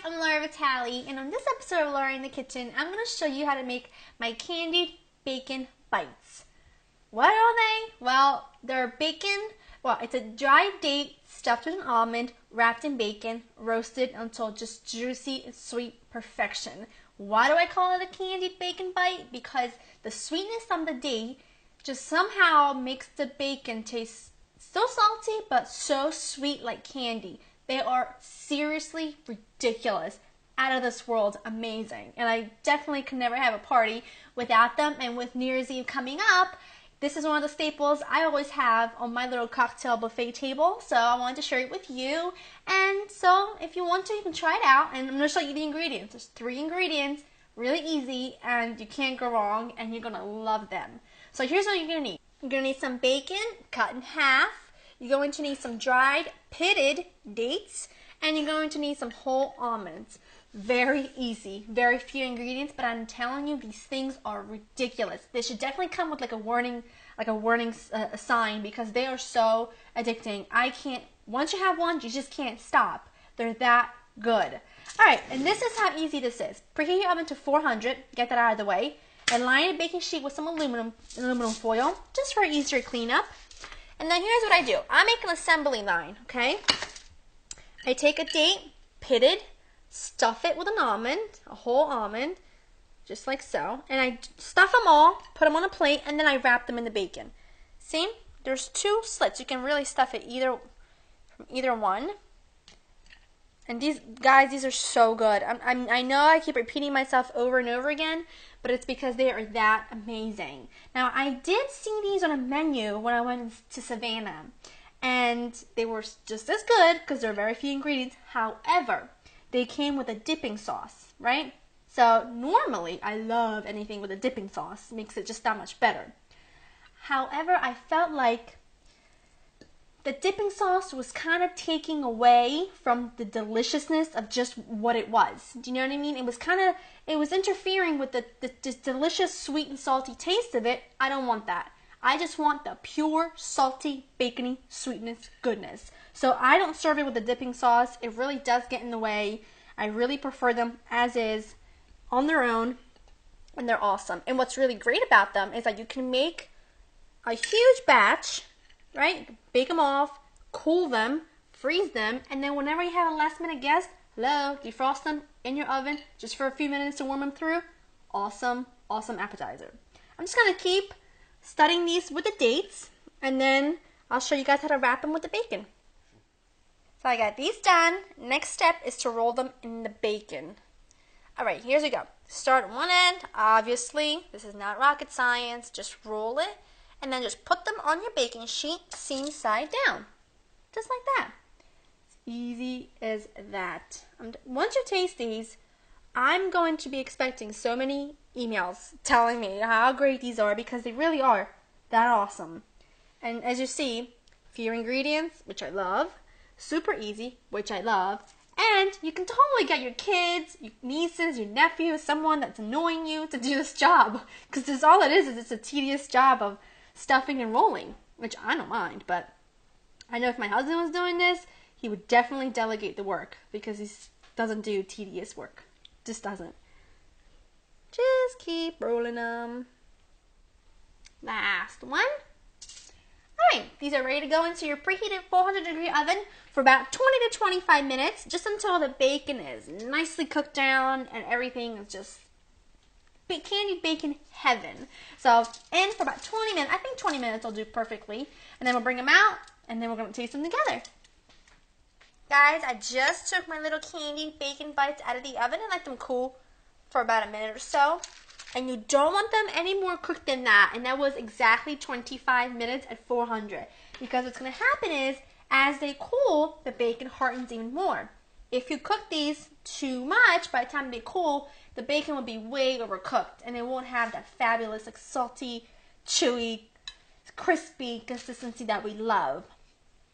I'm Laura Vitale, and on this episode of Laura in the Kitchen, I'm going to show you how to make my candied bacon bites. What are they? Well, they're bacon, it's a dried date stuffed with an almond, wrapped in bacon, roasted until just juicy and sweet perfection. Why do I call it a candied bacon bite? Because the sweetness of the date just somehow makes the bacon taste so salty but so sweet like candy. They are seriously ridiculous, out of this world amazing. And I definitely could never have a party without them. And with New Year's Eve coming up, this is one of the staples I always have on my little cocktail buffet table. So I wanted to share it with you. And so if you want to, you can try it out. And I'm going to show you the ingredients. There's 3 ingredients, really easy, and you can't go wrong, and you're going to love them. So here's what you're going to need. You're going to need some bacon cut in half. You're going to need some dried, pitted dates, and you're going to need some whole almonds. Very easy, very few ingredients, but I'm telling you, these things are ridiculous. They should definitely come with like a warning sign, because they are so addicting. Once you have one, you just can't stop. They're that good. All right, and this is how easy this is. Preheat your oven to 400, get that out of the way, and line a baking sheet with some aluminum foil, just for easier cleanup. And then here's what I do. I make an assembly line, okay? I take a date, pitted, stuff it with an almond, a whole almond, just like so. And I stuff them all, put them on a plate, and then I wrap them in the bacon. See? There's 2 slits. You can really stuff it from either one. And these are so good. I know I keep repeating myself over and over again, but it's because they are that amazing. Now, I did see these on a menu when I went to Savannah, and they were just as good because there are very few ingredients. However, they came with a dipping sauce, right? So normally, I love anything with a dipping sauce. It makes it just that much better. However, I felt like the dipping sauce was kind of taking away from the deliciousness of just what it was. Do you know what I mean? It was interfering with the delicious sweet and salty taste of it. I don't want that. I just want the pure, salty, bacony sweetness goodness. So I don't serve it with the dipping sauce. It really does get in the way. I really prefer them as is, on their own, and they're awesome. And what's really great about them is that you can make a huge batch, right? Bake them off, cool them, freeze them, and then whenever you have a last minute guest, defrost them in your oven just for a few minutes to warm them through. Awesome, awesome appetizer. I'm just going to keep studying these with the dates, and then I'll show you guys how to wrap them with the bacon. So I got these done. Next step is to roll them in the bacon. Alright, here's we go. Start at one end, obviously. This is not rocket science. Just roll it. And then just put them on your baking sheet, seam side down. Just like that. It's easy as that. Once you taste these, I'm going to be expecting so many emails telling me how great these are, because they really are that awesome. And as you see, fewer ingredients, which I love. Super easy, which I love. And you can totally get your kids, your nieces, your nephews, someone that's annoying you to do this job. Because this all it is it's a tedious job of stuffing and rolling, which I don't mind, but I know if my husband was doing this, he would definitely delegate the work, because he doesn't do tedious work. Just doesn't. Just keep rolling them. Last one. Alright, these are ready to go into your preheated 400-degree oven for about 20 to 25 minutes, just until the bacon is nicely cooked down and everything is just candied bacon heaven. So, in for about 20 minutes. I think 20 minutes will do perfectly. And then we'll bring them out, and then we're going to taste them together. Guys, I just took my little candied bacon bites out of the oven and let them cool for about a minute or so. And you don't want them any more cooked than that. And that was exactly 25 minutes at 400. Because what's going to happen is, as they cool, the bacon hardens even more. If you cook these too much, by the time they cool, the bacon will be way overcooked, and it won't have that fabulous, like, salty, chewy, crispy consistency that we love.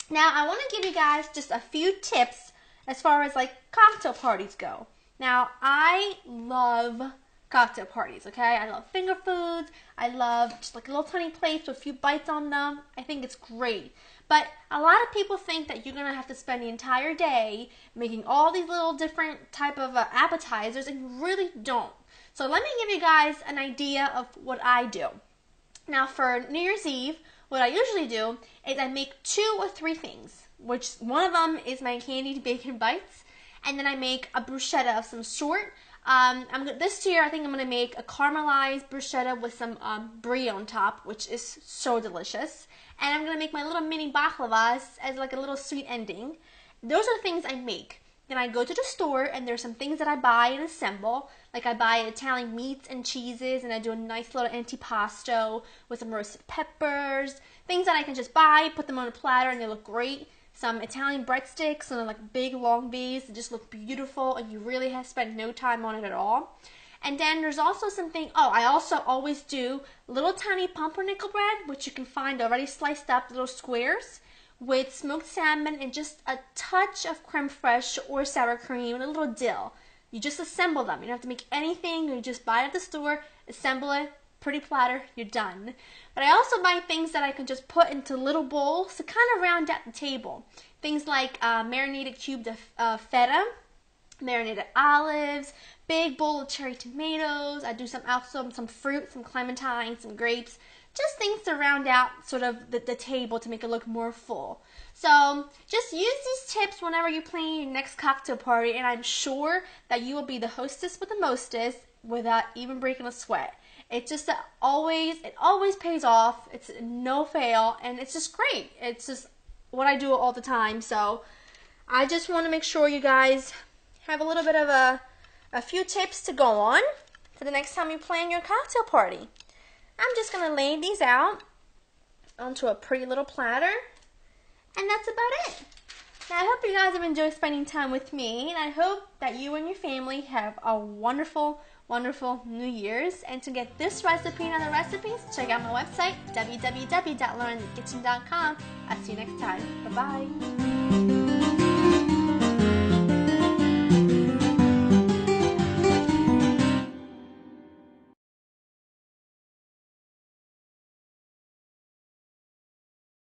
Now, I want to give you guys just a few tips as far as, like, cocktail parties go. Now, I love cocktail parties, okay? I love finger foods. I love just, like, little tiny plates with a few bites on them. I think it's great. But a lot of people think that you're going to have to spend the entire day making all these little different type of appetizers, and you really don't. So let me give you guys an idea of what I do. Now for New Year's Eve, what I usually do is I make 2 or 3 things, which one of them is my candied bacon bites, and then I make a bruschetta of some sort. This year I think I'm going to make a caramelized bruschetta with some brie on top, which is so delicious. And I'm going to make my little mini baklavas as like a little sweet ending. Those are the things I make. Then I go to the store and there's some things that I buy and assemble. Like I buy Italian meats and cheeses, and I do a nice little antipasto with some roasted peppers. Things that I can just buy, put them on a platter, and they look great. Some Italian breadsticks and like big long bees that just look beautiful, and you really have spent no time on it at all. And then there's also something, I also always do little tiny pumpernickel bread, which you can find already sliced up little squares, with smoked salmon and just a touch of creme fraiche or sour cream and a little dill. You just assemble them. You don't have to make anything. You just buy it at the store, assemble it, pretty platter, you're done. But I also buy things that I can just put into little bowls to kind of round out the table. Things like marinated cubed feta, marinated olives, big bowl of cherry tomatoes. I do some fruit, some clementines, some grapes. Just things to round out sort of the table to make it look more full. So just use these tips whenever you're planning your next cocktail party, and I'm sure that you will be the hostess with the mostest without even breaking a sweat. It just it always pays off. It's no fail, and it's just great. It's just what I do all the time. So I just want to make sure you guys have a little bit of a few tips to go on for the next time you plan your cocktail party. I'm just going to lay these out onto a pretty little platter, and that's about it. Now, I hope you guys have enjoyed spending time with me, and I hope that you and your family have a wonderful, wonderful New Year's. And to get this recipe and other recipes, check out my website, www.learninthekitchen.com. I'll see you next time. Bye-bye.